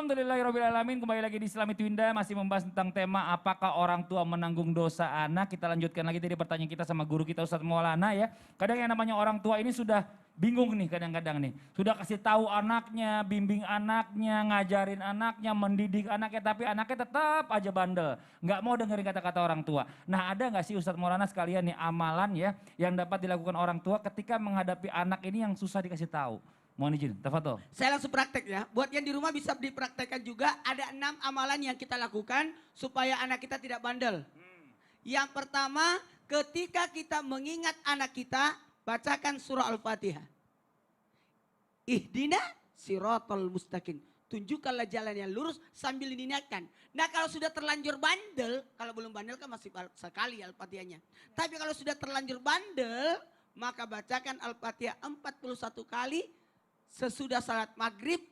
Alhamdulillahirrahmanirrahim. Kembali lagi di Islami Twinda masih membahas tentang tema apakah orang tua menanggung dosa anak. Kita lanjutkan lagi tadi pertanyaan kita sama guru kita Ustadz Maulana ya. Kadang yang namanya orang tua ini sudah bingung nih kadang-kadang nih. Sudah kasih tahu anaknya, bimbing anaknya, ngajarin anaknya, mendidik anaknya. Tapi anaknya tetap aja bandel. Nggak mau dengerin kata-kata orang tua. Nah ada nggak sih Ustadz Maulana sekalian nih amalan ya yang dapat dilakukan orang tua ketika menghadapi anak ini yang susah dikasih tahu? Mohon izin, tafadhol. Saya langsung praktek ya. Buat yang di rumah bisa dipraktekkan juga. Ada 6 amalan yang kita lakukan supaya anak kita tidak bandel. Yang pertama, ketika kita mengingat anak kita, bacakan surah Al-Fatihah. Ihdina siratal mustaqim. Tunjukkanlah jalan yang lurus sambil diingatkan. Nah kalau sudah terlanjur bandel, kalau belum bandel kan masih sekali Al-Fatihahnya. Tapi kalau sudah terlanjur bandel, maka bacakan Al-Fatihah 41 kali. Sesudah salat maghrib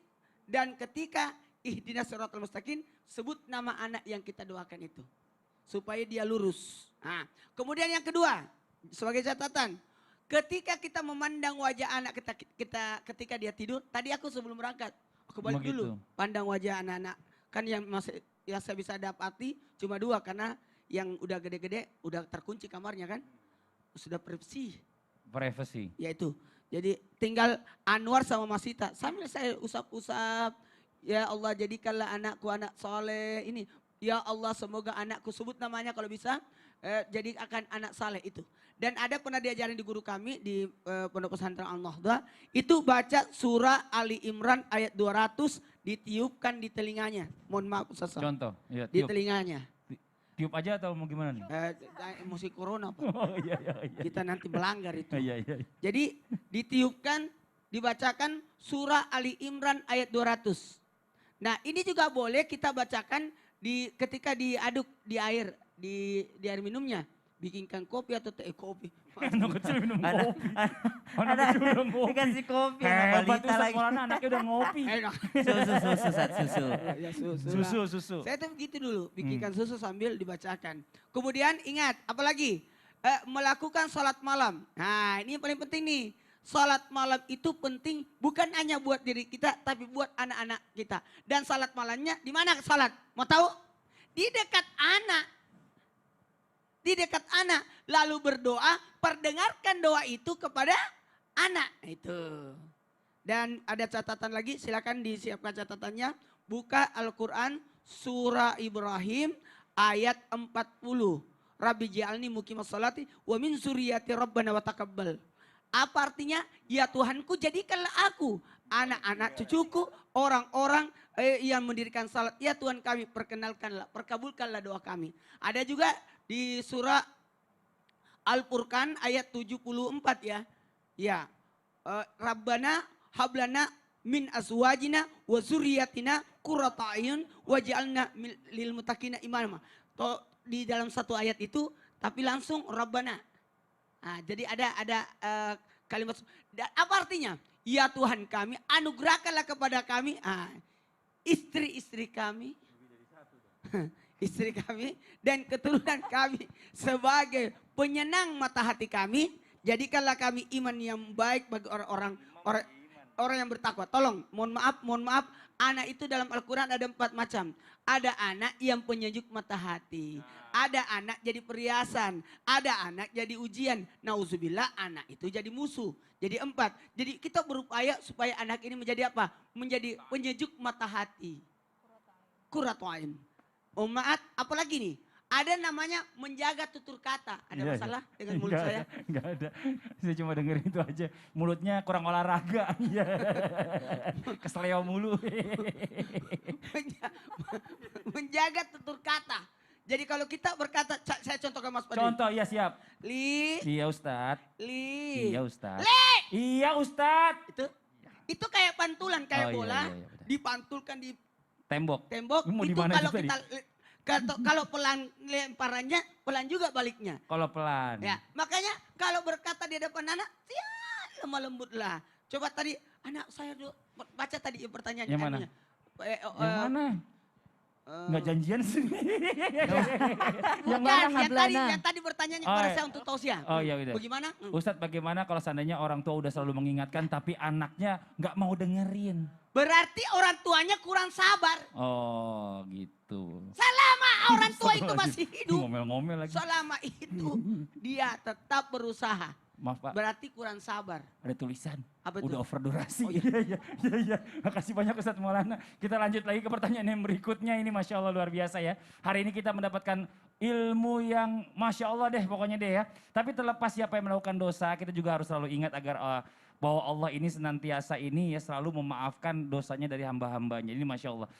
dan ketika ihdinas siratal mustaqim sebut nama anak yang kita doakan itu. Supaya dia lurus. Nah, kemudian yang kedua sebagai catatan. Ketika kita memandang wajah anak kita ketika dia tidur. Tadi aku sebelum berangkat. Aku balik dulu pandang wajah anak-anak. Kan yang saya bisa dapati cuma 2 karena yang udah gede-gede udah terkunci kamarnya kan. Sudah privasi. Ya itu. Jadi tinggal Anwar sama Masita. Sambil saya usap-usap. Ya Allah jadikanlah anakku anak soleh ini. Ya Allah semoga anakku sebut namanya kalau bisa. Jadi akan anak saleh itu. Dan ada pernah diajarin di guru kami di Pondok Pesantren Al-Nahdah. Itu baca surah Ali Imran ayat 200 ditiupkan di telinganya. Mohon maaf Ustaz. Contoh. Ya, di telinganya. Tiup aja atau mau gimana nih? Emosi corona Pak. Oh, iya. Kita nanti melanggar itu. Iya. Jadi ditiupkan, dibacakan surah Ali Imran ayat 200. Nah ini juga boleh kita bacakan ketika diaduk di air minumnya. Bikinkan kopi atau teh kopi. Anak kecil minum kopi. Anak kecil udah ngopi. Dikasih kopi, Hebat tuh Ustadz Maulana anaknya udah ngopi. Susu. Saya tuh begitu dulu, bikinkan susu sambil dibacakan. Kemudian ingat, apalagi melakukan sholat malam. Nah ini yang paling penting nih. Sholat malam itu penting bukan hanya buat diri kita, tapi buat anak-anak kita. Dan sholat malamnya di mana sholat? Mau tahu? Di dekat anak. Di dekat anak. Lalu berdoa, perdengarkan doa itu kepada anak. Itu. Dan ada catatan lagi, silakan disiapkan catatannya. Buka Al-Quran surah Ibrahim ayat 40. Rabbi ja'alni muqimas salati wa min zuriyati rabbana wa taqabbal. Apa artinya? Ya Tuhanku jadikanlah aku, anak-anak cucuku, orang-orang yang mendirikan salat. Ya Tuhan kami perkenalkanlah, perkabulkanlah doa kami. Ada juga di surah Al-Furqan ayat 74 ya. Ya, Rabbana hablana min azwajina wa zurriyatina qurrata a'yun waj'alna lil muttaqina imama. Di dalam satu ayat itu tapi langsung Rabbana. Nah, jadi ada kalimat apa artinya? Ya Tuhan kami anugerahkanlah kepada kami istri-istri kami. Istri kami dan keturunan kami sebagai penyenang mata hati kami. Jadikanlah kami iman yang baik bagi orang yang bertakwa. Tolong, mohon maaf. Anak itu dalam Al-Quran ada 4 macam. Ada anak yang penyejuk mata hati. Ada anak jadi perhiasan. Ada anak jadi ujian. Nauzubillah anak itu jadi musuh. Jadi 4. Jadi kita berupaya supaya anak ini menjadi apa? Menjadi penyejuk mata hati. Qurratu ain. Maaf, apalagi nih? Ada namanya menjaga tutur kata. Ada masalah dengan mulut saya? Enggak ada. Saya cuma dengerin itu aja. Mulutnya kurang olahraga. Kesleo mulu. Menjaga tutur kata. Jadi kalau kita berkata, saya contohkan Mas Fadil. Contoh, iya siap. Iya Ustadz. Iya Ustadz. Iya Ustadz. Itu kayak pantulan, kayak bola. Iya, dipantulkan di tembok. Mau itu kalau kita kalau pelan lemparannya, pelan juga baliknya. Kalau pelan. Ya, makanya kalau berkata di depan anak, ya lemah lembut lah. Coba tadi anak saya baca tadi pertanyaannya. Yang mana? Yang mana? Nggak janjian sih. Yang tadi pertanyaannya kepada saya untuk tausiah. Oh iya udah. Bagaimana? Ustadz bagaimana kalau seandainya orang tua udah selalu mengingatkan tapi anaknya nggak mau dengerin. Berarti orang tuanya kurang sabar. Oh gitu. Selama orang tua itu masih hidup, Ngomel-ngomel lagi. selama itu dia tetap berusaha. Maaf Pak, Berarti kurang sabar. ada tulisan. Apa itu? Udah over durasi. Oh, iya. Iya. Makasih banyak Ustadz Maulana. Kita lanjut lagi ke pertanyaan yang berikutnya. Ini Masya Allah luar biasa ya. Hari ini kita mendapatkan ilmu yang Masya Allah deh pokoknya deh ya. Tapi terlepas siapa yang melakukan dosa, kita juga harus selalu ingat agar bahwa Allah ini senantiasa ini ya selalu memaafkan dosanya dari hamba-hambanya. Ini Masya Allah.